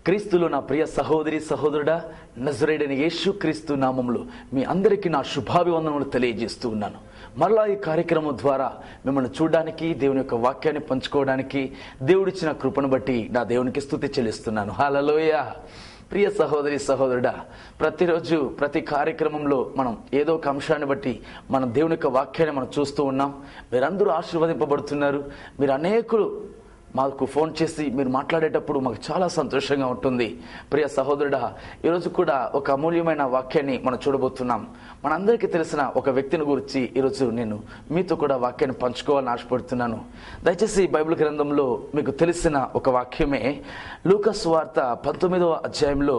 క్రీస్తులో నా ప్రియ సహోదరి సహోదరుడా, నజరేయుడైన యేసుక్రీస్తు నామములో మీ అందరికీ నా శుభాభివందనములు తెలియజేస్తూ ఉన్నాను. మరలా ఈ కార్యక్రమం ద్వారా మిమ్మల్ని చూడడానికి, దేవుని యొక్క వాక్యాన్ని పంచుకోవడానికి దేవుడిచ్చిన కృపను బట్టి నా దేవునికి స్తుతి చెల్లిస్తున్నాను. హల్లెలూయా. ప్రియ సహోదరి సహోదరుడా, ప్రతిరోజు ప్రతి కార్యక్రమంలో మనం ఏదో ఒక అంశాన్ని బట్టి మనం దేవుని యొక్క వాక్యాన్ని మనం చూస్తూ ఉన్నాం. మీరందరూ ఆశీర్వదింపబడుతున్నారు. మీరు అనేకులు మాకు ఫోన్ చేసి మీరు మాట్లాడేటప్పుడు మాకు చాలా సంతోషంగా ఉంటుంది. ప్రియ సహోదరుడా, ఈరోజు కూడా ఒక అమూల్యమైన వాక్యాన్ని మనం చూడబోతున్నాం. మనందరికీ తెలిసిన ఒక వ్యక్తిని గురించి ఈరోజు నేను మీతో కూడా వాక్యాన్ని పంచుకోవాలని ఆశపడుతున్నాను. దయచేసి బైబిల్ గ్రంథంలో మీకు తెలిసిన ఒక వాక్యమే లూకా సువార్త 19వ అధ్యాయంలో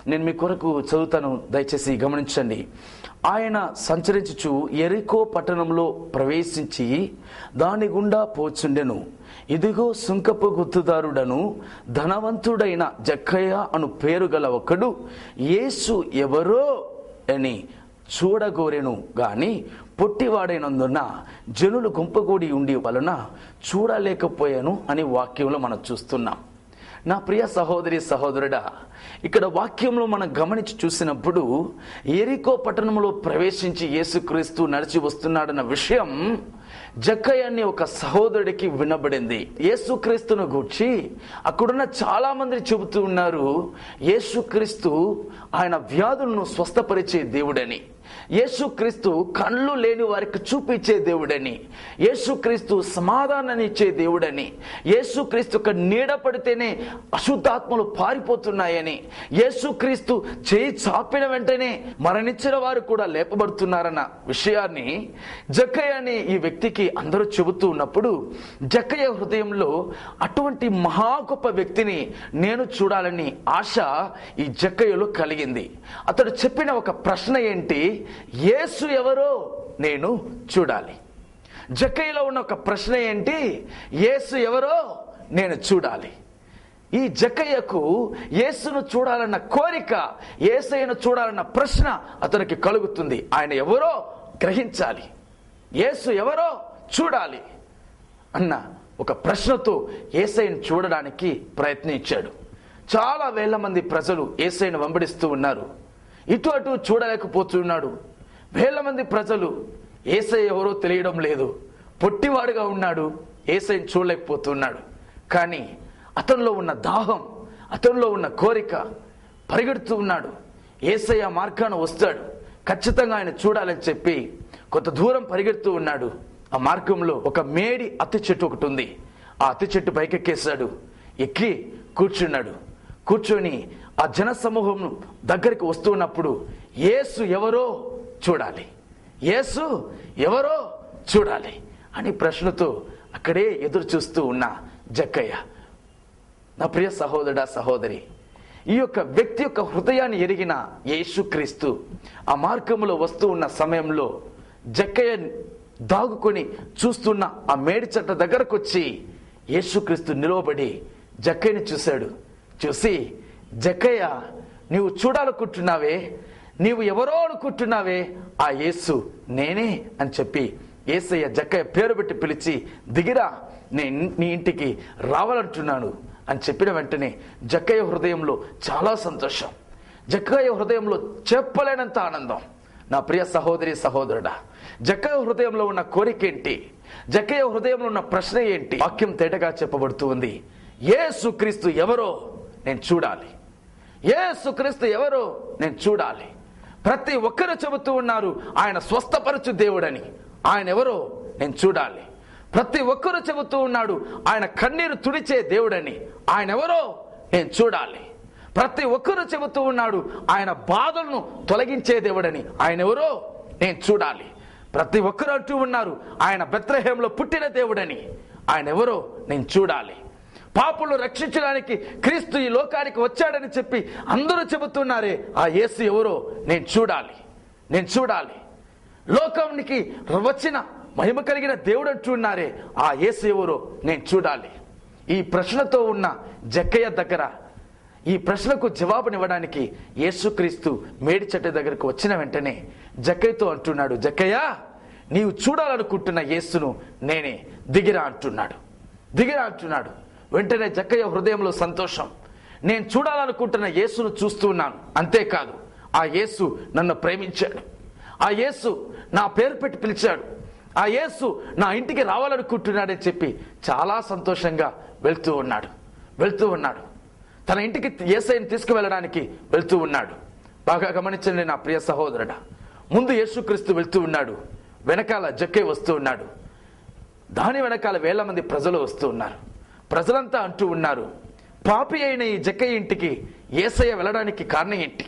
నేను మీ కొరకు చదువుతాను. దయచేసి గమనించండి. ఆయన సంచరించుచు యెరికో పట్టణంలో ప్రవేశించి దాని గుండా పోచుండెను. ఇదిగో సుంకపు గుత్తుదారుడను ధనవంతుడైన జక్కయ్య అను పేరు గల ఒకడు యేసు ఎవరో అని చూడగోరెను గాని పొట్టివాడైనందున జనులు గుంపగూడి ఉండి వలన చూడలేకపోయాను అని వాక్యంలో మనం చూస్తున్నాం. నా ప్రియ సహోదరి సహోదరుడా, ఇక్కడ వాక్యంలో మనం గమనించి చూసినప్పుడు యెరికో పట్టణంలో ప్రవేశించి యేసుక్రీస్తు నడిచి వస్తున్నాడన్న విషయం జక్కయ్య అనే ఒక సహోదరుడికి వినబడింది. యేసుక్రీస్తును గూర్చి అక్కడున్న చాలా మంది చెబుతూ ఉన్నారు, యేసుక్రీస్తు ఆయన వ్యాధులను స్వస్థపరిచే దేవుడని, యేసుక్రీస్తు కళ్ళు లేని వారికి చూపించే దేవుడని, యేసుక్రీస్తు సమాధానాన్ని ఇచ్చే దేవుడని, యేసుక్రీస్తు ఒక నీడ పడితేనే అశుద్ధాత్మలు పారిపోతున్నాయని, యేసుక్రీస్తు చేయి చాపిన వెంటనే మరణించిన వారు కూడా లేపబడుతున్నారన్న విషయాన్ని జక్కయ్య అనే ఈ వ్యక్తికి అందరూ చెబుతూ ఉన్నప్పుడు జక్కయ్య హృదయంలో అటువంటి మహా గొప్ప వ్యక్తిని నేను చూడాలని ఆశ ఈ జక్కయ్యలో కలిగింది. అతడు చెప్పిన ఒక ప్రశ్న ఏంటి? యేసు ఎవరో నేను చూడాలి. జక్కయ్యలో ఉన్న ఒక ప్రశ్న ఏంటి? యేసు ఎవరో నేను చూడాలి. ఈ జక్కయ్యకు యేసును చూడాలన్న కోరిక, యేసయ్యను చూడాలన్న ప్రశ్న అతనికి కలుగుతుంది. ఆయన ఎవరో గ్రహించాలి. యేసు ఎవరో చూడాలి అన్న ఒక ప్రశ్నతో యేసయ్యను చూడడానికి ప్రయత్నించాడు. చాలా వేల మంది ప్రజలు యేసయ్యను వెంబడిస్తూ ఉన్నారు. ఇటు అటు చూడలేకపోతున్నాడు. వేల మంది ప్రజలు యేసయ్య ఎవరో తెలియడం లేదు, పొట్టివాడుగా ఉన్నాడు, యేసయ్యను చూడలేకపోతున్నాడు. కానీ అతనిలో ఉన్న దాహం, అతనిలో ఉన్న కోరిక పరిగెడుతూ ఉన్నాడు. యేసయ్య మార్గాన వస్తాడు, ఖచ్చితంగా ఆయన చూడాలని చెప్పి కొంత దూరం పరిగెడుతూ ఉన్నాడు. ఆ మార్గంలో ఒక మేడి అత్తి చెట్టు ఒకటి ఉంది. ఆ అత్తి చెట్టు పైకెక్కేశాడు, ఎక్కి కూర్చున్నాడు. కూర్చొని ఆ జన సమూహం దగ్గరికి వస్తూ ఉన్నప్పుడు యేసు ఎవరో చూడాలి, యేసు ఎవరో చూడాలి అని ప్రశ్నతో అక్కడే ఎదురు చూస్తూ ఉన్న జక్కయ్య. నా ప్రియ సహోదరుడా, సహోదరి, ఈ యొక్క వ్యక్తి యొక్క హృదయాన్ని ఎరిగిన యేసుక్రీస్తు ఆ మార్గంలో వస్తూ ఉన్న సమయంలో జక్కయ్య దాగుకొని చూస్తున్న ఆ మేడి చెట్ల దగ్గరకు వచ్చి యేసుక్రీస్తు నిలవబడి జక్కయ్యని చూశాడు. చూసి, జక్కయ్య, నీవు చూడాలనుకుంటున్నావే, నీవు ఎవరో అనుకుంటున్నావే, ఆ యేసు నేనే అని చెప్పి యేసయ్య జక్కయ్య పేరు పెట్టి పిలిచి, దిగిరా, నేను నీ ఇంటికి రావాలంటున్నాను అని చెప్పిన వెంటనే జక్కయ్య హృదయంలో చాలా సంతోషం, జక్కయ్య హృదయంలో చెప్పలేనంత ఆనందం. నా ప్రియ సహోదరి, సహోదరుడా, జక్కయ్య హృదయంలో ఉన్న కోరిక ఏంటి? జక్కయ్య హృదయంలో ఉన్న ప్రశ్న ఏంటి? వాక్యం తేటగా చెప్పబడుతూ ఉంది. యేసుక్రీస్తు ఎవరో నేను చూడాలి, యేసుక్రీస్తు ఎవరో నేను చూడాలి. ప్రతి ఒక్కరు చెబుతూ ఉన్నారు ఆయన స్వస్థపరచు దేవుడని. ఆయన ఎవరో నేను చూడాలి. ప్రతి ఒక్కరు చెబుతూ ఉన్నాడు ఆయన కన్నీరు తుడిచే దేవుడని. ఆయన ఎవరో నేను చూడాలి. ప్రతి ఒక్కరు చెబుతూ ఉన్నాడు ఆయన బాధలను తొలగించే దేవుడని. ఆయన ఎవరో నేను చూడాలి. ప్రతి ఒక్కరు అంటూ ఉన్నారు ఆయన బెత్లెహేంలో పుట్టిన దేవుడని. ఆయన ఎవరో నేను చూడాలి. పాపులను రక్షించడానికి క్రీస్తు ఈ లోకానికి వచ్చాడని చెప్పి అందరూ చెబుతున్నారే, ఆ యేసు ఎవరో నేను చూడాలి, నేను చూడాలి. లోకానికి వచ్చిన మహిమ కలిగిన దేవుడు అంటున్నారే, ఆ యేసు ఎవరో నేను చూడాలి. ఈ ప్రశ్నతో ఉన్న జక్కయ్య దగ్గర ఈ ప్రశ్నకు జవాబునివ్వడానికి యేసుక్రీస్తు మేడి చెట్టు దగ్గరకు వచ్చిన వెంటనే జక్కయ్యతో అంటున్నాడు, జక్కయ్య, నీవు చూడాలనుకుంటున్న యేసును నేనే, దిగిరా అంటున్నాడు, దిగిరా అంటున్నాడు. వెంటనే జక్కయ్య హృదయంలో సంతోషం. నేను చూడాలనుకుంటున్న యేసును చూస్తూ ఉన్నాను, అంతేకాదు ఆ యేసు నన్ను ప్రేమించాడు, ఆ యేసు నా పేరు పెట్టి పిలిచాడు, ఆ యేసు నా ఇంటికి రావాలనుకుంటున్నాడని చెప్పి చాలా సంతోషంగా వెళ్తూ ఉన్నాడు. తన ఇంటికి యేసయ్యను తీసుకువెళ్ళడానికి వెళ్తూ ఉన్నాడు. బాగా గమనించండి నా ప్రియ సహోదరుడా, ముందు యేసుక్రీస్తు వెళ్తూ ఉన్నాడు, వెనకాల జక్కయ్య వస్తూ ఉన్నాడు. దాని వెనకాల వేల మంది ప్రజలు వస్తూ ఉన్నారు. ప్రజలంతా అంటూ ఉన్నారు, పాపి అయిన ఈ జక్కయ్య ఇంటికి యేసయ్య వెళ్ళడానికి కారణం ఏంటి?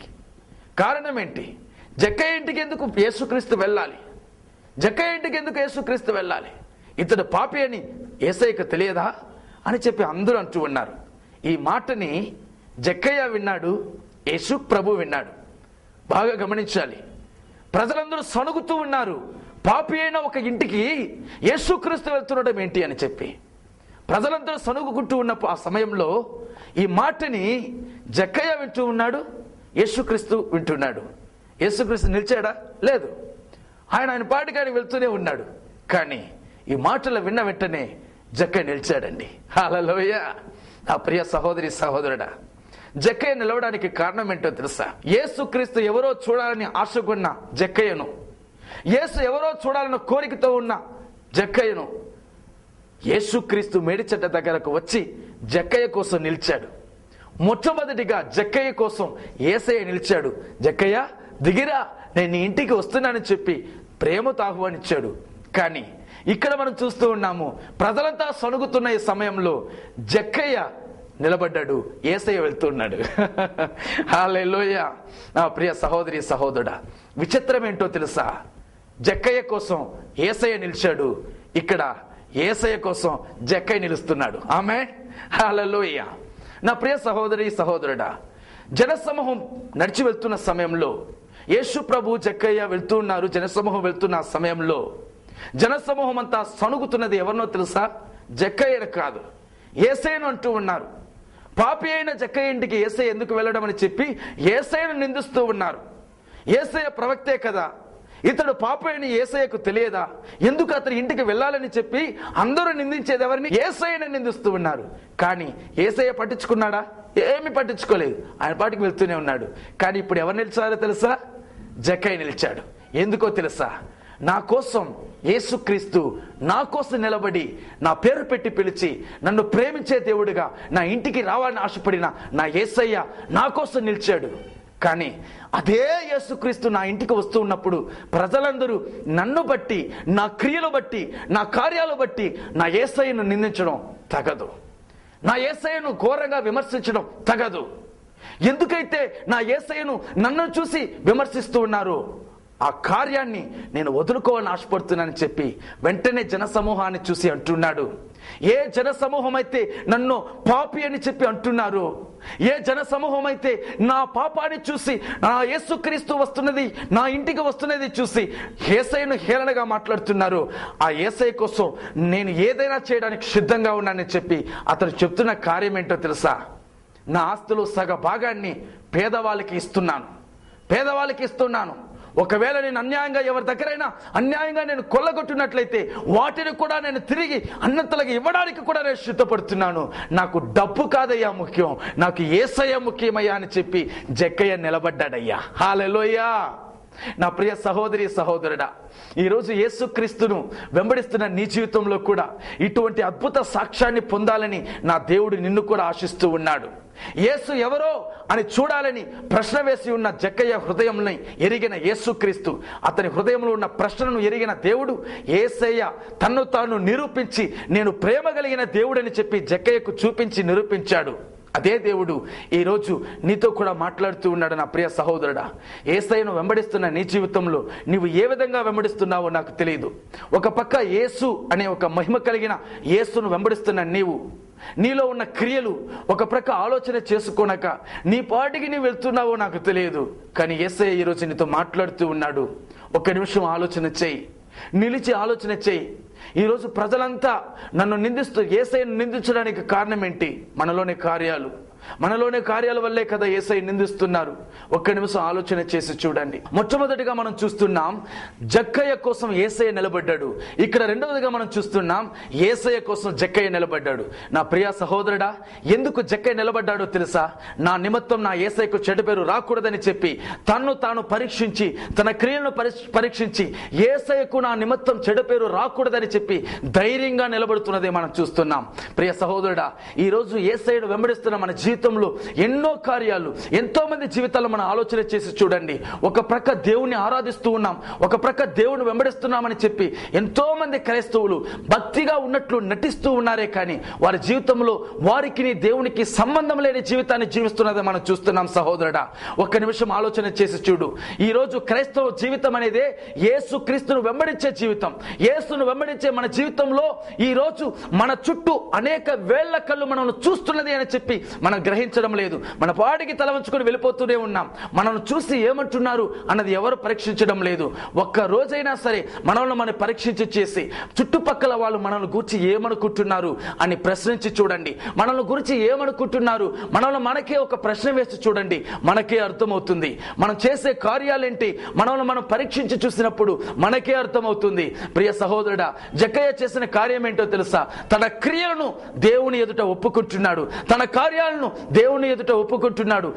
కారణం ఏంటి? జక్కయ్య ఇంటికి ఎందుకు యేసుక్రీస్తు వెళ్ళాలి? జక్కయ్య ఇంటికి ఎందుకు యేసుక్రీస్తు వెళ్ళాలి? ఇతడు పాపి అని యేసయ్యకు తెలియదా అని చెప్పి అందరూ అంటూ ఉన్నారు. ఈ మాటని జక్కయ్య విన్నాడు, యేసు ప్రభు విన్నాడు. బాగా గమనించాలి. ప్రజలందరూ సణుగుతూ ఉన్నారు, పాపి అయిన ఒక ఇంటికి యేసుక్రీస్తు వెళ్తుండడం ఏంటి అని చెప్పి. ప్రజలందరూ సణుగుకుంటూ ఉన్న ఆ సమయంలో ఈ మాటని జక్కయ్య వింటూ ఉన్నాడు, యేసుక్రీస్తు వింటున్నాడు. యేసుక్రీస్తు నిలిచాడా? లేదు. ఆయన పాటికాడికి వెళ్తూనే ఉన్నాడు. కానీ ఈ మాటలు విన్న వెంటనే జక్కయ్య నిలిచాడండి. హల్లెలూయా. నా ప్రియ సహోదరి, సహోదరుడా, జక్కయ్య నిలవడానికి కారణం ఏంటో తెలుసా? యేసుక్రీస్తు ఎవరో చూడాలని ఆశకున్న జక్కయ్యను, యేసు ఎవరో చూడాలన్న కోరికతో ఉన్న జక్కయ్యను యేసుక్రీస్తు మేడి చెట్ట దగ్గరకు వచ్చి జక్కయ్య కోసం నిలిచాడు. మొట్టమొదటిగా జక్కయ్య కోసం యేసయ్య నిలిచాడు. జక్కయ్య, దిగిరా, నేను నీ ఇంటికి వస్తున్నానని చెప్పి ప్రేమతో ఆహ్వానించాడు. కానీ ఇక్కడ మనం చూస్తూ ఉన్నాము, ప్రజలంతా సణుగుతున్న ఈ సమయంలో జక్కయ్య నిలబడ్డాడు, యేసయ్య వెళ్తున్నాడు. హల్లెలూయా. నా ప్రియ సహోదరి, సహోదరుడా, విచిత్రం ఏంటో తెలుసా? జక్కయ్య కోసం యేసయ్య నిలిచాడు, ఇక్కడ యేసయ్య కోసం జక్కయ్య నిలుస్తున్నాడు. ఆమేన్. హల్లెలూయా. నా ప్రియ సహోదరి, సహోదరుడా, జనసమూహం నడిచి వెళ్తున్న సమయంలో యేసు ప్రభు జక్కయ్య వెళ్తూ ఉన్నారు. జనసమూహం వెళ్తున్న సమయంలో జనసమూహం అంతా సణుగుతున్నది ఎవరినో తెలుసా? జక్కయ్యను కాదు, యేసయ్యను అంటూ ఉన్నారు. పాపి అయిన జక్కయ్య ఇంటికి యేసయ్య ఎందుకు వెళ్ళడం అని చెప్పి యేసయ్యను నిందిస్తూ ఉన్నారు. యేసయ్య ప్రవక్తే కదా, ఇతడు పాపి అని యేసయ్యకు తెలియదా? ఎందుకు అతని ఇంటికి వెళ్ళాలని చెప్పి అందరూ నిందించేది ఎవరిని? యేసయ్యని నిందిస్తూ ఉన్నారు. కానీ యేసయ్య పట్టించుకున్నాడా? ఏమి పట్టించుకోలేదు. ఆయన పాటికి వెళ్తూనే ఉన్నాడు. కానీ ఇప్పుడు ఎవరు నిలిచారో తెలుసా? జక్కయ్య నిలిచాడు. ఎందుకో తెలుసా? నా కోసం యేసుక్రీస్తు నా కోసం నిలబడి నా పేరు పెట్టి పిలిచి నన్ను ప్రేమించే దేవుడిగా నా ఇంటికి రావాలని ఆశపడిన నా యేసయ్య నా కోసం నిలిచాడు. కానీ అదే యేసుక్రీస్తు నా ఇంటికి వస్తూ ఉన్నప్పుడు ప్రజలందరూ నన్ను బట్టి, నా క్రియలు బట్టి, నా కార్యాలు బట్టి నా యేసయ్యను నిందించడం తగదు. నా యేసయ్యను ఘోరంగా విమర్శించడం తగదు. ఎందుకైతే నా యేసయ్యను నన్ను చూసి విమర్శిస్తూ ఉన్నారు, ఆ కార్యాన్ని నేను వదులుకోవాలని ఆశపడుతున్నానని చెప్పి వెంటనే జనసమూహాన్ని చూసి అంటున్నాడు. ఏ జనసమూహం అయితే నన్ను పాపి అని చెప్పి అంటున్నారు, ఏ జనసమూహం అయితే నా పాపాన్ని చూసి నా యేసుక్రీస్తు వస్తున్నది, నా ఇంటికి వస్తున్నది చూసి యేసయ్యను హేళనగా మాట్లాడుతున్నారు, ఆ యేసయ్య కోసం నేను ఏదైనా చేయడానికి సిద్ధంగా ఉన్నానని చెప్పి అతను చెప్తున్న కార్యం ఏంటో తెలుసా? నా ఆస్తులు సగ భాగాన్ని పేదవాళ్ళకి ఇస్తున్నాను. ఒకవేళ నేను అన్యాయంగా ఎవరి దగ్గరైనా అన్యాయంగా నేను కొల్లగొట్టినట్లయితే వాటిని కూడా నేను తిరిగి అన్నంతలాగా ఇవ్వడానికి కూడా నేను సిద్ధపడుతున్నాను. నాకు డబ్బు కాదయ్యా ముఖ్యం, నాకు యేసయ్య ముఖ్యమయ్యా అని చెప్పి జక్కయ్య నిలబడ్డాడయ్యా. హల్లెలూయా. నా ప్రియ సహోదరి సహోదరుడా, ఈరోజు యేసుక్రీస్తును వెంబడిస్తున్న నీ జీవితంలో కూడా ఇటువంటి అద్భుత సాక్ష్యాన్ని పొందాలని నా దేవుడు నిన్ను కూడా ఆశిస్తూ ఉన్నాడు. యేసు ఎవరో అని చూడాలని ప్రశ్న వేసి ఉన్న జక్కయ్య హృదయంని ఎరిగిన యేసుక్రీస్తు, అతని హృదయంలో ఉన్న ప్రశ్నను ఎరిగిన దేవుడు యేసయ్య తన్ను తాను నిరూపించి నేను ప్రేమ కలిగిన దేవుడని చెప్పి జక్కయ్యకు చూపించి నిరూపించాడు. అదే దేవుడు ఈరోజు నీతో కూడా మాట్లాడుతూ ఉన్నాడు. నా ప్రియ సహోదరుడా, యేసయ్యను వెంబడిస్తున్న నీ జీవితంలో నీవు ఏ విధంగా వెంబడిస్తున్నావో నాకు తెలియదు. ఒక పక్క యేసు అనే ఒక మహిమ కలిగిన యేసును వెంబడిస్తున్న నీలో ఉన్న క్రియలు ఒక ప్రక్క ఆలోచన చేసుకోనక నీ పాటికి నీ వెళ్తున్నావో నాకు తెలియదు. కానీ యేసయ్య ఈరోజు నీతో మాట్లాడుతూ ఉన్నాడు. ఒక్క నిమిషం ఆలోచన చేయి, నిలిచి ఆలోచన చేయి. ఈరోజు ప్రజలంతా నన్ను నిందిస్తూ యేసయ్యను నిందించడానికి కారణం ఏంటి? మనలోని కార్యాల వల్లే కదా యేసయ్య నిందిస్తున్నారు. ఒక్క నిమిషం ఆలోచన చేసి చూడండి. మొట్టమొదటిగా మనం చూస్తున్నాం జక్కయ్య కోసం యేసయ్య నిలబడ్డాడు. ఇక్కడ రెండవదిగా మనం చూస్తున్నాం యేసయ్య కోసం జక్కయ్య నిలబడ్డాడు. నా ప్రియ సహోదరుడా, ఎందుకు జక్కయ్య నిలబడ్డాడో తెలుసా? నా నిమిత్తం నా యేసయ్యకు చెడ్డ పేరు రాకూడదని చెప్పి తన్ను తాను పరీక్షించి, తన క్రియలను పరీక్షించి యేసయ్యకు నా నిమిత్తం చెడ్డ పేరు రాకూడదని చెప్పి ధైర్యంగా నిలబడుతున్నదే మనం చూస్తున్నాం. ప్రియ సహోదరుడా, ఈరోజు యేసయ్యను వెంబడిస్తున్న మన జీవితంలో ఎన్నో కార్యాలు, ఎంతో మంది జీవితాల్లో మనం ఆలోచన చేసి చూడండి. ఒక ప్రక్క దేవుని ఆరాధిస్తూ ఉన్నాం, ఒక ప్రక్క దేవుని వెంబడిస్తున్నామని చెప్పి ఎంతో మంది క్రైస్తవులు భక్తిగా ఉన్నట్లు నటిస్తూ ఉన్నారే కానీ వారి జీవితంలో వారికి దేవునికి సంబంధం లేని జీవితాన్ని జీవిస్తున్నది మనం చూస్తున్నాం. సహోదరుడా, ఒక్క నిమిషం ఆలోచన చేసి చూడు. ఈ రోజు క్రైస్తవ జీవితం అనేదే యేసుక్రీస్తును వెంబడించే జీవితం. యేసును వెంబడించే మన జీవితంలో ఈ రోజు మన చుట్టూ అనేక వేళ్ల కళ్ళు మనల్ని చూస్తున్నది అని చెప్పి మనం గ్రహించడం లేదు. మన పాటికి తల వంచుకొని వెళ్ళిపోతూనే ఉన్నాం. మనల్ని చూసి ఏమంటున్నారు అన్నది ఎవరు పరీక్షించడం లేదు. ఒక్క రోజైనా సరే మనల్ని మనం పరీక్షించి చేసి చుట్టుపక్కల వాళ్ళు మనల్ని గురించి ఏమనుకుంటున్నారు అని ప్రశ్నించి చూడండి. మనల్ని గురించి ఏమనుకుంటున్నారు మనకే ఒక ప్రశ్న వేసి చూడండి. మనకే అర్థమవుతుంది మనం చేసే కార్యాలేంటి. మనల్ని మనం పరీక్షించి చూసినప్పుడు మనకే అర్థమవుతుంది. ప్రియ సహోదరుడా, జక్కయ్య చేసిన కార్యం ఏంటో తెలుసా? తన క్రియలను దేవుని ఎదుట ఒప్పుకుంటున్నాడు, తన కార్యాలను దేవుని ఎదుట ఒప్పుకుంటున్నాడు.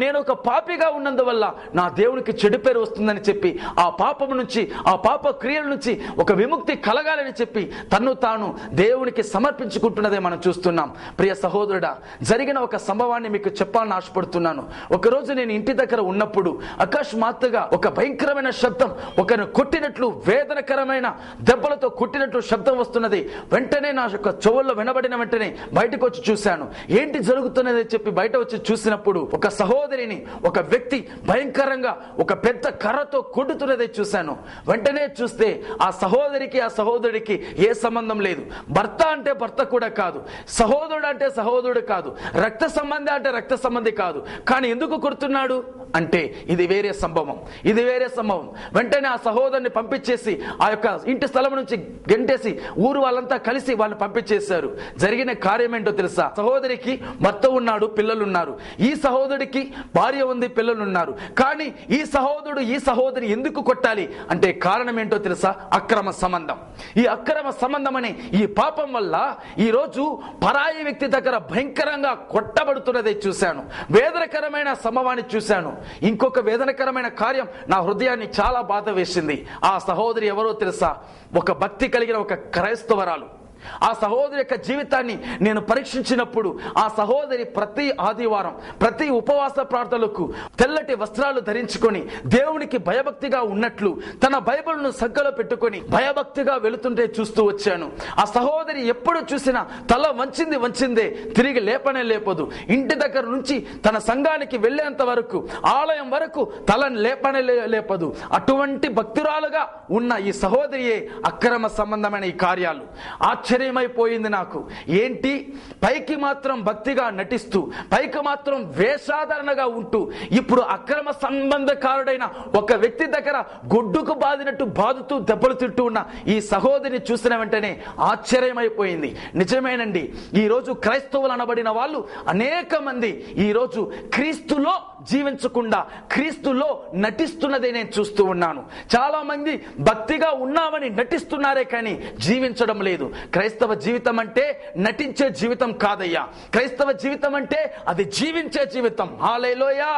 నేను ఒక పాపిగా ఉన్నందువల్ల నా దేవునికి చెడు పేరు వస్తుందని చెప్పి ఆ పాపము నుంచి, ఆ పాప క్రియల నుంచి ఒక విముక్తి కలగాలని చెప్పి తన్ను తాను దేవునికి సమర్పించుకుంటున్నదే మనం చూస్తున్నాం. ప్రియ సహోదరుడా, జరిగిన ఒక సంభవాన్ని మీకు చెప్పాలని ఆశపడుతున్నాను. ఒకరోజు నేను ఇంటి దగ్గర ఉన్నప్పుడు అకస్మాత్తుగా ఒక భయంకరమైన శబ్దం, ఒకరిని కొట్టినట్లు, వేదనకరమైన దెబ్బలతో కొట్టినట్లు శబ్దం వస్తున్నది. వెంటనే నా యొక్క చెవుల్లో వినబడిన వెంటనే బయటకు వచ్చి చూశాను. ఏంటి జరుగుతున్నది చెప్పి బయట వచ్చి చూసినప్పుడు ఒక సహోదరిని ఒక వ్యక్తి భయంకరంగా ఒక పెద్ద కర్రతో కొట్టుతున్నదే చూశాను. వెంటనే చూస్తే ఆ సహోదరుడికి ఏ సంబంధం లేదు. భర్త అంటే భర్త కూడా కాదు, సహోదరుడు అంటే సహోదరుడు కాదు, రక్త సంబంధి అంటే రక్త సంబంధి కాదు. కానీ ఎందుకు కొడుతున్నాడు అంటే ఇది వేరే సంభవం. వెంటనే ఆ సహోదరుని పంపించేసి ఆ యొక్క ఇంటి స్థలం నుంచి గెంటేసి ఊరు వాళ్ళంతా కలిసి వాళ్ళని పంపించేశారు. జరిగిన కార్యం ఏంటో తెలుసా? సహోదరికి భర్త ఉన్నాడు, పిల్లలున్నారు. ఈ సహోదరుడికి భార్య ఉంది, పిల్లలున్నారు. కానీ ఈ సహోదరుడు ఈ సహోదరి ఎందుకు కొట్టాలి అంటే కారణం ఏంటో తెలుసా? అక్రమ సంబంధం. ఈ అక్రమ సంబంధం అనే ఈ పాపం వల్ల ఈరోజు పరాయి వ్యక్తి దగ్గర భయంకరంగా కొట్టబడుతున్నదే చూశాను. వేదనకరమైన సంభవాన్ని చూశాను. ఇంకొక వేదనకరమైన కార్యం నా హృదయాన్ని చాలా బాధ వేసింది. ఆ సహోదరి ఎవరో తెలుసా? ఒక భక్తి కలిగిన ఒక క్రైస్తవరాలు. ఆ సహోదరి యొక్క జీవితాన్ని నేను పరీక్షించినప్పుడు ఆ సహోదరి ప్రతి ఆదివారం ప్రతి ఉపవాస ప్రార్థనలకు తెల్లటి వస్త్రాలు ధరించుకొని దేవునికి భయభక్తిగా ఉన్నట్లు తన బైబిల్ను సంకలో పెట్టుకొని భయభక్తిగా వెళుతుంటే చూస్తూ వచ్చాను. ఆ సహోదరి ఎప్పుడు చూసినా తల వంచిందే, తిరిగి లేపనే లేపదు. ఇంటి దగ్గర నుంచి తన సంఘానికి వెళ్ళేంత వరకు, ఆలయం వరకు తలను లేపనే లేపదు. అటువంటి భక్తురాలుగా ఉన్న ఈ సహోదరియే అక్రమ సంబంధమైన ఈ కార్యాలు. ఆశ్చర్యమైపోయింది నాకు. ఏంటి, పైకి మాత్రం భక్తిగా నటిస్తూ, పైకి మాత్రం వేషాధారణగా ఉంటూ, ఇప్పుడు అక్రమ సంబంధకారుడైన ఒక వ్యక్తి దగ్గర గొడ్డుకు బాదుతూ దెబ్బలు తింటూ ఉన్న ఈ సహోదరిని చూసిన వెంటనే ఆశ్చర్యమైపోయింది. నిజమేనండి, ఈరోజు క్రైస్తవులు అనబడిన వాళ్ళు అనేక మంది ఈరోజు క్రీస్తులో జీవించకుండా క్రీస్తులో నటిస్తున్నదే నేను చూస్తూ ఉన్నాను. చాలా మంది భక్తిగా ఉన్నామని నటిస్తున్నారే కానీ జీవించడం లేదు. క్రైస్తవ జీవితం అంటే నటించే జీవితం కాదయ్యా. క్రైస్తవ జీవితం అంటే అది జీవించే జీవితం. హల్లెలూయా.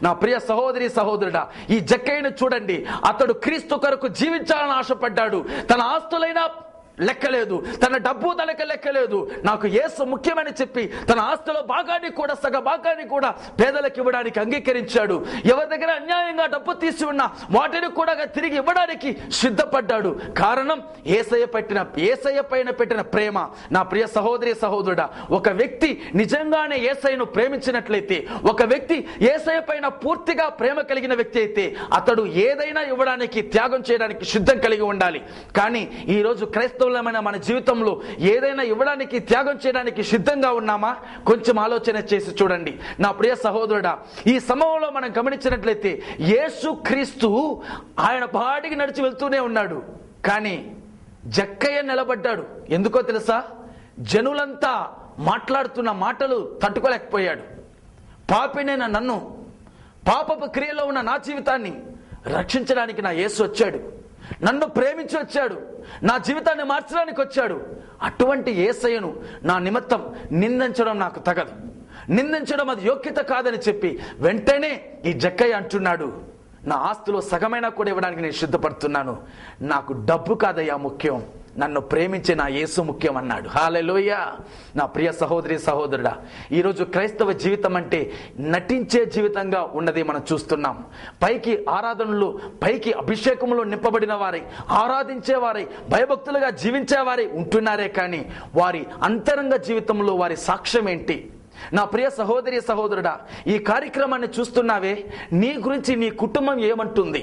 నా ప్రియ సహోదరి సహోదరుడా, ఈ జక్కయ్యను చూడండి. అతడు క్రీస్తు కొరకు జీవించాలని ఆశపడ్డాడు. తన ఆస్తులైనా లెక్కలేదు, తన డబ్బు తనకి లెక్కలేదు. నాకు యేసు ముఖ్యమని చెప్పి తన ఆస్తిలో భాగాన్ని కూడా, సగ భాగాన్ని కూడా పేదలకు ఇవ్వడానికి అంగీకరించాడు. ఎవరి దగ్గర అన్యాయంగా డబ్బు తీసి ఉన్నా వాటిని కూడా తిరిగి ఇవ్వడానికి సిద్ధపడ్డాడు. కారణం యేసయ్య పైన పెట్టిన ప్రేమ. నా ప్రియ సహోదరి సహోదరుడా, ఒక వ్యక్తి నిజంగానే యేసయ్యను ప్రేమించినట్లయితే, ఒక వ్యక్తి యేసయ్య పైన పూర్తిగా ప్రేమ కలిగిన వ్యక్తి అయితే అతడు ఏదైనా ఇవ్వడానికి, త్యాగం చేయడానికి సిద్ధం కలిగి ఉండాలి. కానీ ఈరోజు క్రైస్తవులమైన మన జీవితంలో ఏదైనా ఇవ్వడానికి, త్యాగం చేయడానికి సిద్ధంగా ఉన్నామా? కొంచెం ఆలోచన చేసి చూడండి. నా ప్రియ సహోదరుడా, ఈ సమయంలో మనం గమనించినట్లయితే యేసు క్రీస్తు ఆయన బాడికి నడిచి వెళ్తూనే ఉన్నాడు. కానీ జక్కయ్య నిలబడ్డాడు. ఎందుకో తెలుసా? జనులంతా మాట్లాడుతున్న మాటలు తట్టుకోలేకపోయాడు. పాపినైన నన్ను, పాపపు క్రియలో ఉన్న నా జీవితాన్ని రక్షించడానికి నా యేసు వచ్చాడు. నన్ను ప్రేమించి వచ్చాడు. నా జీవితాన్ని మార్చడానికి వచ్చాడు. అటువంటి యేసయ్యను నా నిమిత్తం నిందించడం నాకు తగదు, నిందించడం అది యోగ్యత కాదని చెప్పి వెంటనే ఈ జక్కయ్య అంటున్నాడు, నా ఆస్తిలో సగమైనా కూడా ఇవ్వడానికి నేను సిద్ధపడుతున్నాను. నాకు డబ్బు కాదయ్యా ముఖ్యం, నన్ను ప్రేమించే నా యేసు ముఖ్యం అన్నాడు. హల్లెలూయా. నా ప్రియ సహోదరి సహోదరుడా, ఈరోజు క్రైస్తవ జీవితం అంటే నటించే జీవితంగా ఉన్నది మనం చూస్తున్నాం. పైకి ఆరాధనలు, పైకి అభిషేకంలో నింపబడిన వారై, ఆరాధించే వారై, భయభక్తులుగా జీవించే వారై ఉంటున్నారే కానీ వారి అంతరంగ జీవితంలో వారి సాక్ష్యం ఏంటి? నా ప్రియ సహోదరి సహోదరుడా, ఈ కార్యక్రమాన్ని చూస్తున్నావే, నీ గురించి నీ కుటుంబం ఏమంటుంది?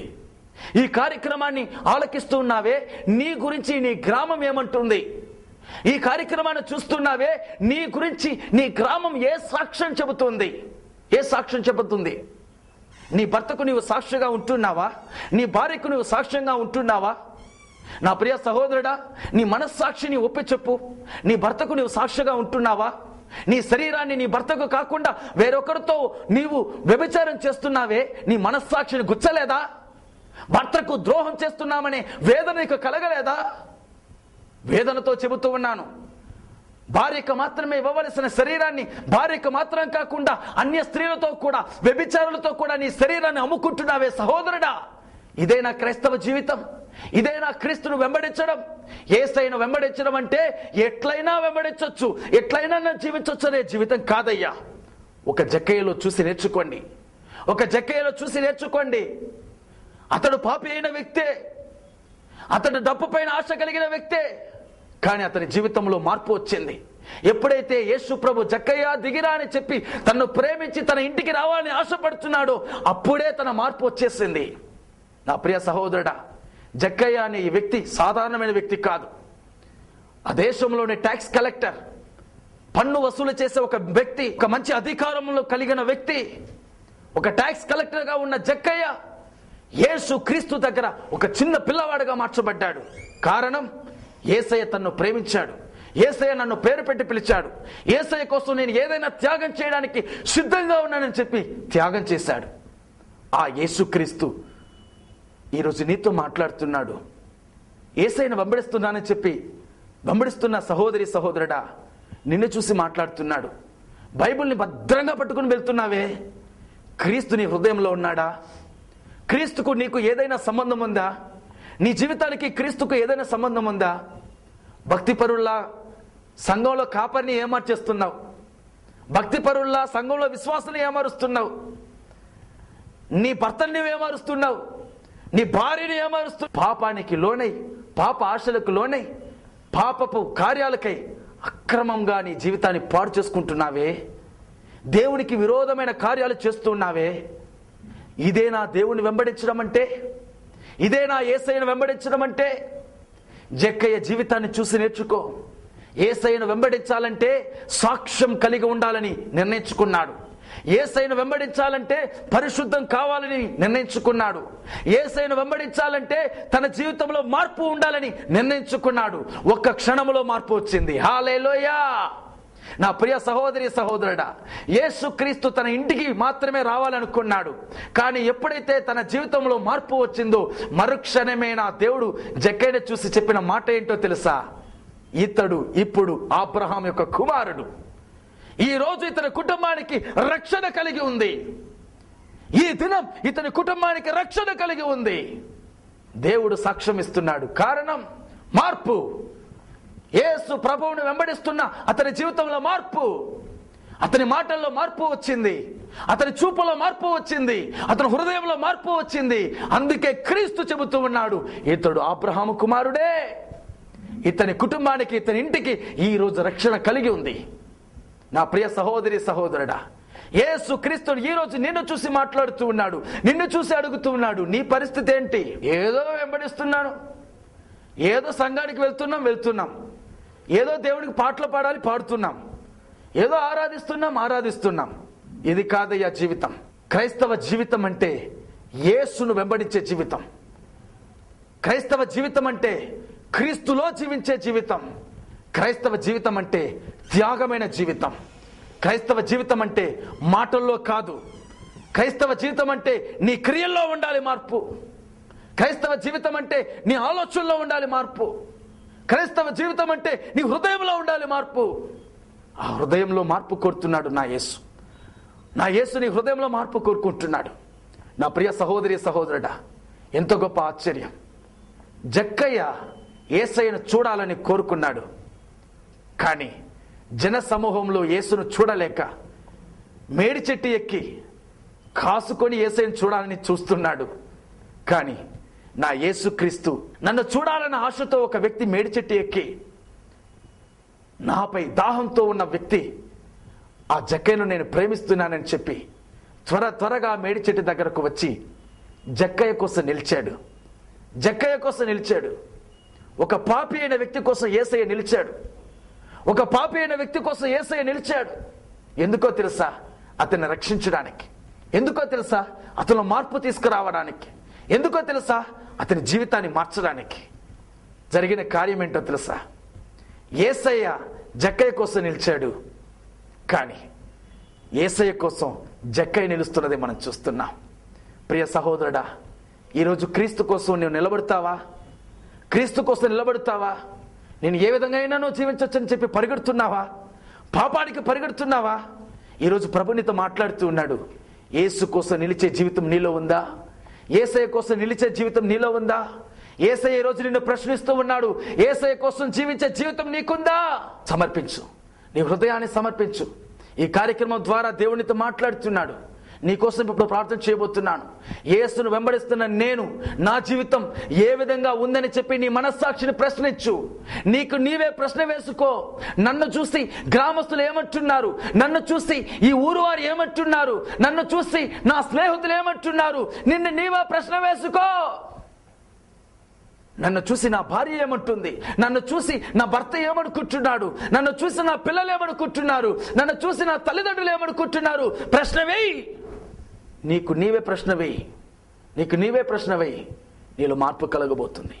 ఈ కార్యక్రమాన్ని ఆలకిస్తూ ఉన్నావే, నీ గురించి నీ గ్రామం ఏమంటుంది? ఈ కార్యక్రమాన్ని చూస్తున్నావే, నీ గురించి నీ గ్రామం ఏ సాక్ష్యం చెబుతుంది? ఏ సాక్ష్యం చెబుతుంది? నీ భర్తకు నీవు సాక్షిగా ఉంటున్నావా? నీ భార్యకు నువ్వు సాక్ష్యంగా ఉంటున్నావా? నా ప్రియ సహోదరుడా, నీ మనస్సాక్షిని ఒప్పి చెప్పు. నీ భర్తకు నీవు సాక్షిగా ఉంటున్నావా? నీ శరీరాన్ని నీ భర్తకు కాకుండా వేరొకరితో నీవు వ్యభిచారం చేస్తున్నావే, నీ మనస్సాక్షిని గుచ్చలేదా? భర్తకు ద్రోహం చేస్తున్నామనే వేదన నీకు కలగలేదా? వేదనతో చెబుతూ ఉన్నాను. భార్యకు మాత్రమే ఇవ్వవలసిన శరీరాన్ని భార్యకు మాత్రం కాకుండా అన్య స్త్రీలతో కూడా, వ్యభిచారులతో కూడా నీ శరీరాన్ని అమ్ముకుంటున్నావే సహోదరుడా. ఇదేనా క్రైస్తవ జీవితం? ఇదేనా క్రీస్తును వెంబడించడం? యేసయ్యను వెంబడించడం అంటే ఎట్లయినా వెంబడించవచ్చు, ఎట్లయినా జీవించవచ్చు అనే జీవితం కాదయ్యా. ఒక జక్కయ్యలో చూసి నేర్చుకోండి. ఒక జక్కయ్యలో చూసి నేర్చుకోండి. అతడు పాపి అయిన వ్యక్తే, అతడు డబ్బు పైన ఆశ కలిగిన వ్యక్తే, కానీ అతని జీవితంలో మార్పు వచ్చింది. ఎప్పుడైతే యేసు ప్రభు జక్కయ్య దిగిరా అని చెప్పి తనను ప్రేమించి తన ఇంటికి రావాలని ఆశపడుతున్నాడో అప్పుడే తన మార్పు వచ్చేసింది. నా ప్రియ సహోదరుడా, జక్కయ్య అనే ఈ వ్యక్తి సాధారణమైన వ్యక్తి కాదు. ఆ దేశంలోని ట్యాక్స్ కలెక్టర్, పన్ను వసూలు చేసే ఒక వ్యక్తి, ఒక మంచి అధికారంలో కలిగిన వ్యక్తి, ఒక ట్యాక్స్ కలెక్టర్గా ఉన్న జక్కయ్య యేసు క్రీస్తు దగ్గర ఒక చిన్న పిల్లవాడుగా మార్చబడ్డాడు. కారణం, యేసయ్య తన్ను ప్రేమించాడు. యేసయ్య నన్ను పేరు పెట్టి పిలిచాడు. యేసయ్య కోసం నేను ఏదైనా త్యాగం చేయడానికి సిద్ధంగా ఉన్నానని చెప్పి త్యాగం చేశాడు. ఆ యేసుక్రీస్తు ఈరోజు నీతో మాట్లాడుతున్నాడు. యేసయ్యను వెంబడిస్తున్నానని చెప్పి వెంబడిస్తున్న సహోదరి సహోదరుడా, నిన్ను చూసి మాట్లాడుతున్నాడు. బైబిల్ని భద్రంగా పట్టుకుని వెళ్తున్నావే, క్రీస్తు నీ హృదయంలో ఉన్నాడా? క్రీస్తుకు నీకు ఏదైనా సంబంధం ఉందా? నీ జీవితానికి క్రీస్తుకు ఏదైనా సంబంధం ఉందా? భక్తిపరుల్లా సంఘంలో కాపరిని ఏమార్చేస్తున్నావు. భక్తిపరుల్లా సంఘంలో విశ్వాసాన్ని ఏమారుస్తున్నావు. నీ భర్తని ఏమారుస్తున్నావు. నీ భార్యని ఏమారుస్తున్నావు. పాపానికి లోనై, పాప ఆశలకు లోనై, పాపపు కార్యాలకై అక్రమంగా నీ జీవితాన్ని పాడు చేసుకుంటున్నావే. దేవునికి విరోధమైన కార్యాలు చేస్తున్నావే. ఇదే నా దేవుని వెంబడించడం అంటే? ఇదే నా యేసయ్యను వెంబడించడం అంటే? జక్కయ్య జీవితాన్ని చూసి నేర్చుకో. యేసయ్యను వెంబడించాలంటే సాక్ష్యం కలిగి ఉండాలని నిర్ణయించుకున్నాడు. యేసయ్యను వెంబడించాలంటే పరిశుద్ధం కావాలని నిర్ణయించుకున్నాడు. యేసయ్యను వెంబడించాలంటే తన జీవితంలో మార్పు ఉండాలని నిర్ణయించుకున్నాడు. ఒక్క క్షణంలో మార్పు వచ్చింది. హల్లెలూయా! నా ప్రియ సహోదరి సహోదరుడా, యేసుక్రీస్తు తన ఇంటికి మాత్రమే రావాలనుకున్నాడు. కానీ ఎప్పుడైతే తన జీవితంలో మార్పు వచ్చిందో మరుక్షణమే నా దేవుడు జక్కయ్యను చూసి చెప్పిన మాట ఏంటో తెలుసా? ఇతడు ఇప్పుడు అబ్రహాం యొక్క కుమారుడు. ఈ రోజు ఇతని కుటుంబానికి రక్షణ కలిగి ఉంది. ఈ దినం ఇతని కుటుంబానికి రక్షణ కలిగి ఉంది. దేవుడు సాక్ష్యం ఇస్తున్నాడు. కారణం మార్పు. యేసు ప్రభువుని వెంబడిస్తున్న అతని జీవితంలో మార్పు, అతని మాటల్లో మార్పు వచ్చింది, అతని చూపులో మార్పు వచ్చింది, అతని హృదయంలో మార్పు వచ్చింది. అందుకే క్రీస్తు చెబుతూ ఉన్నాడు, ఇతడు అబ్రహాము కుమారుడే. ఇతని కుటుంబానికి, ఇతని ఇంటికి ఈ రోజు రక్షణ కలిగి ఉంది. నా ప్రియ సహోదరి సహోదరుడా, యేసు క్రీస్తుడు ఈ రోజు నిన్ను చూసి మాట్లాడుతూ ఉన్నాడు, నిన్ను చూసి అడుగుతూ ఉన్నాడు, నీ పరిస్థితి ఏంటి? ఏదో వెంబడిస్తున్నాను, ఏదో సంఘానికి వెళ్తున్నాం, ఏదో దేవుడికి పాటలు పాడాలి పాడుతున్నాం, ఏదో ఆరాధిస్తున్నాం. ఇది కాదయ్యా జీవితం. క్రైస్తవ జీవితం అంటే యేసును వెంబడించే జీవితం. క్రైస్తవ జీవితం అంటే క్రీస్తులో జీవించే జీవితం. క్రైస్తవ జీవితం అంటే త్యాగమైన జీవితం. క్రైస్తవ జీవితం అంటే మాటల్లో కాదు. క్రైస్తవ జీవితం అంటే నీ క్రియల్లో ఉండాలి మార్పు. క్రైస్తవ జీవితం అంటే నీ ఆలోచనలో ఉండాలి మార్పు. క్రైస్తవ జీవితం అంటే నీ హృదయంలో ఉండాలి మార్పు. ఆ హృదయంలో మార్పు కోరుతున్నాడు నా యేసు. నా యేసు నీ హృదయంలో మార్పు కోరుకుంటున్నాడు. నా ప్రియ సహోదరి సహోదరుడా, ఎంతో గొప్ప ఆశ్చర్యం. జక్కయ్య యేసయ్యను చూడాలని కోరుకున్నాడు. కానీ జన సమూహంలో యేసును చూడలేక మేడి చెట్టు ఎక్కి కాసుకొని యేసయ్యను చూడాలని చూస్తున్నాడు. కానీ నా యేసుక్రీస్తు నన్ను చూడాలన్న ఆశతో ఒక వ్యక్తి మేడి చెట్టు ఎక్కి, నాపై దాహంతో ఉన్న వ్యక్తి ఆ జక్కయ్యను నేను ప్రేమిస్తున్నానని చెప్పి త్వరగా మేడి చెట్టు దగ్గరకు వచ్చి జక్కయ్య కోసం నిలిచాడు. ఒక పాపి అయిన వ్యక్తి కోసం యేసయ్య నిలిచాడు. ఎందుకో తెలుసా? అతన్ని రక్షించడానికి. ఎందుకో తెలుసా? అతను మార్పు తీసుకురావడానికి. ఎందుకో తెలుసా? అతని జీవితాన్ని మార్చడానికి. జరిగిన కార్యం ఏంటో తెలుసా? యేసయ్య జక్కయ్య కోసం నిలిచాడు. కానీ యేసయ్య కోసం జక్కయ్య నిలుస్తున్నది మనం చూస్తున్నాం. ప్రియ సహోదరుడా, ఈరోజు క్రీస్తు కోసం నువ్వు నిలబడతావా? క్రీస్తు కోసం నిలబడతావా? నేను ఏ విధంగా అయినా నువ్వు జీవించవచ్చని చెప్పి పరిగెడుతున్నావా? పాపానికి పరిగెడుతున్నావా? ఈరోజు ప్రభు నీతో మాట్లాడుతూ ఉన్నాడు. యేసు కోసం నిలిచే జీవితం నీలో ఉందా? యేసయ్య కోసం నిలిచే జీవితం నీలో ఉందా? యేసయ్య ఈ రోజు నిన్ను ప్రశ్నిస్తూ ఉన్నాడు. యేసయ్య కోసం జీవించే జీవితం నీకుందా? సమర్పించు, నీ హృదయాన్ని సమర్పించు. ఈ కార్యక్రమం ద్వారా దేవునితో మాట్లాడుతున్నాడు. నీకోసం ఇప్పుడు ప్రార్థన చేయబోతున్నాను. యేసును వెంబడిస్తున్న నేను, నా జీవితం ఏ విధంగా ఉందని చెప్పి నీ మనస్సాక్షిని ప్రశ్నించు. నీకు నీవే ప్రశ్న వేసుకో. నన్ను చూసి గ్రామస్తులు ఏమంటున్నారు? నన్ను చూసి ఈ ఊరు వారు ఏమంటున్నారు? నన్ను చూసి నా స్నేహితులు ఏమంటున్నారు? నిన్ను నీవే ప్రశ్న వేసుకో. నన్ను చూసి నా భార్య ఏమంటుంది? నన్ను చూసి నా భర్త ఏమనుకుంటున్నాడు? నన్ను చూసి నా పిల్లలు ఏమనుకుంటున్నారు? నన్ను చూసి నా తల్లిదండ్రులు ఏమనుకుంటున్నారు? ప్రశ్న వేయి. నీకు నీవే ప్రశ్న వేయి. నీలో మార్పు కలగబోతుంది.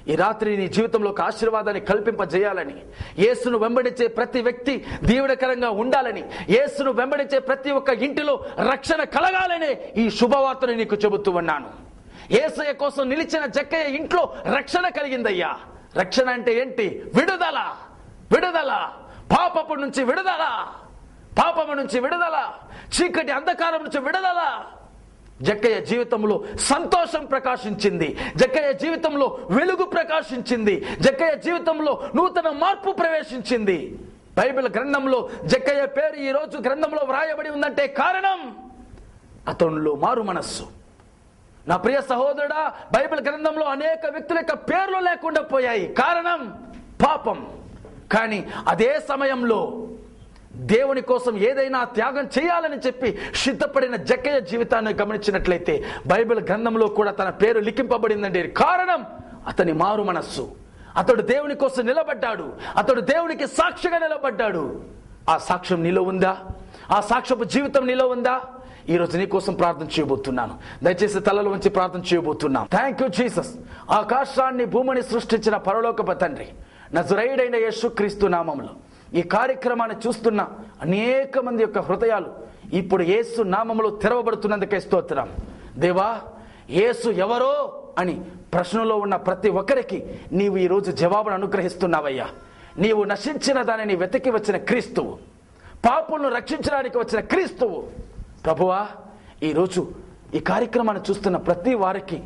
ఈ రాత్రి నీ జీవితంలో ఒక ఆశీర్వాదాన్ని కల్పింపజేయాలని, యేసును వెంబడించే ప్రతి వ్యక్తి దీవెనకరంగా ఉండాలని, యేసును వెంబడించే ప్రతి ఒక్క ఇంటిలో రక్షణ కలగాలని ఈ శుభవార్తను నీకు చెబుతూ ఉన్నాను. యేసయ్య కోసం నిలిచిన జక్కయ్య ఇంట్లో రక్షణ కలిగిందయ్యా. రక్షణ అంటే ఏంటి? విడుదల. విడుదల, పాపపు నుంచి విడుదల, పాపము నుంచి విడుదల, చీకటి అంధకారం నుంచి విడుదల. జక్కయ్య జీవితంలో సంతోషం ప్రకాశించింది. జక్కయ్య జీవితంలో వెలుగు ప్రకాశించింది. జక్కయ్య జీవితంలో నూతన మార్పు ప్రవేశించింది. బైబిల్ గ్రంథంలో జక్కయ్య పేరు ఈ రోజు గ్రంథంలో వ్రాయబడి ఉందంటే కారణం అతనిలో మారు మనస్సు. నా ప్రియ సహోదరుడా, బైబిల్ గ్రంథంలో అనేక వ్యక్తుల యొక్క పేర్లు లేకుండా పోయాయి. కారణం పాపం. కానీ అదే సమయంలో దేవుని కోసం ఏదైనా త్యాగం చేయాలని చెప్పి సిద్ధపడిన జక్కయ్య జీవితాన్ని గమనించినట్లయితే బైబిల్ గ్రంథంలో కూడా తన పేరు లిఖింపబడిందండి. కారణం అతని మారు మనస్సు. అతడు దేవుని కోసం నిలబడ్డాడు. అతడు దేవునికి సాక్షిగా నిలబడ్డాడు. ఆ సాక్ష్యం నీలో ఉందా? ఆ సాక్ష్యపు జీవితం నీలో ఉందా? ఈ రోజు నీ కోసం ప్రార్థన చేయబోతున్నాను. దయచేసి తలలో ఉంచి ప్రార్థన చేయబోతున్నాను. Thank you Jesus. ఆకాశాన్ని భూమిని సృష్టించిన పరలోకపు తండ్రి, నజరేయుడైన యేసుక్రీస్తు నామములో ఈ కార్యక్రమాన్ని చూస్తున్న అనేక మంది యొక్క హృదయాలు ఇప్పుడు యేసు నామములో తెరవబడుతున్నందుకే స్తోత్రం. దేవా, యేసు ఎవరో అని ప్రశ్నలో ఉన్న ప్రతి ఒక్కరికి నీవు ఈరోజు జవాబును అనుగ్రహిస్తున్నావయ్యా. నీవు నశించిన దానిని వెతికి వచ్చిన క్రీస్తువు, పాపులను రక్షించడానికి వచ్చిన క్రీస్తువు. ప్రభువా, ఈరోజు ఈ కార్యక్రమాన్ని చూస్తున్న ప్రతి వారికి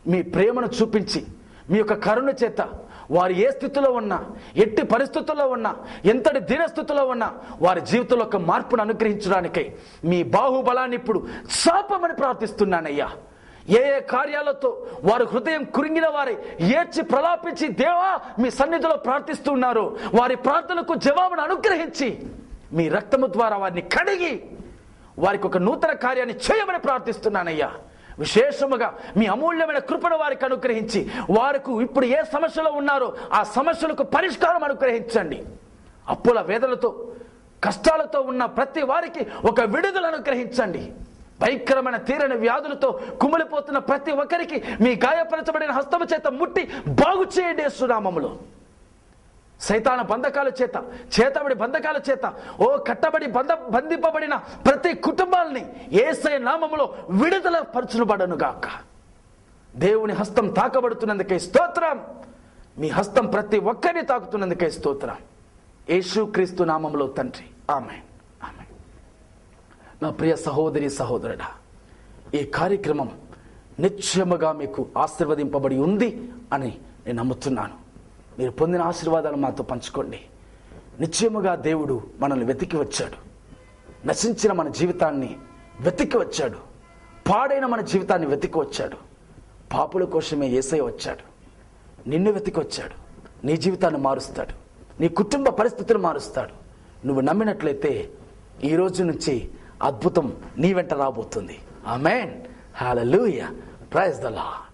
మీ ప్రేమను చూపించి మీ యొక్క కరుణ చేత వారు ఏ స్థితిలో ఉన్నా, ఎట్టి పరిస్థితుల్లో ఉన్నా, ఎంతటి దీనస్థితిలో ఉన్నా వారి జీవితంలో ఒక మార్పును అనుగ్రహించడానికై మీ బాహుబలాన్ని ఇప్పుడు శాపమని ప్రార్థిస్తున్నానయ్యా. ఏ ఏ కార్యాలతో వారి హృదయం కురింగిన వారి ఏడ్చి ప్రలాపించి దేవా మీ సన్నిధిలో ప్రార్థిస్తున్నారు, వారి ప్రార్థనకు జవాబును అనుగ్రహించి మీ రక్తము ద్వారా వారిని కడిగి వారికి ఒక నూతన కార్యాన్ని చేయమని ప్రార్థిస్తున్నానయ్యా. విశేషముగా మీ అమూల్యమైన కృపను వారికి అనుగ్రహించి వారికి ఇప్పుడు ఏ సమస్యలో ఉన్నారో ఆ సమస్యలకు పరిష్కారం అనుగ్రహించండి. అప్పుల వేదనతో కష్టాలతో ఉన్న ప్రతి వారికి ఒక విడుదల అనుగ్రహించండి. భయంకరమైన తీరని వ్యాధులతో కుమిలిపోతున్న ప్రతి ఒక్కరికి మీ గాయపరచబడిన హస్తము చేత ముట్టి బాగు చేయండి యేసునామములో. సైతాన బంధకాల చేత, చేతబడి బంధకాల చేత కట్టబడి బంధింపబడిన ప్రతి కుటుంబాలని యేసయ్య నామములో విడుదల పరచుబడనుగాక. దేవుని హస్తం తాకబడుతున్నందుకే స్తోత్రం. మీ హస్తం ప్రతి ఒక్కరిని తాకుతున్నందుకే స్తోత్రం. యేసుక్రీస్తు నామములో తండ్రి, ఆమేన్. ఆమేన్. నా ప్రియ సహోదరి సహోదరుడా, ఈ కార్యక్రమం నిశ్చయముగా మీకు ఆశీర్వదింపబడి ఉంది అని నేను నమ్ముతున్నాను. మీరు పొందిన ఆశీర్వాదాలు మాతో పంచుకోండి. నిశ్చయముగా దేవుడు మనల్ని వెతికి వచ్చాడు. నశించిన మన జీవితాన్ని వెతికి వచ్చాడు. పాడైన మన జీవితాన్ని వెతికి వచ్చాడు. పాపుల కోసమే యేసయ్య వచ్చాడు. నిన్ను వెతికి వచ్చాడు. నీ జీవితాన్ని మారుస్తాడు. నీ కుటుంబ పరిస్థితులు మారుస్తాడు. నువ్వు నమ్మినట్లయితే ఈ రోజు నుంచి అద్భుతం నీ వెంట రాబోతుంది. Amen. Hallelujah. Praise the lord.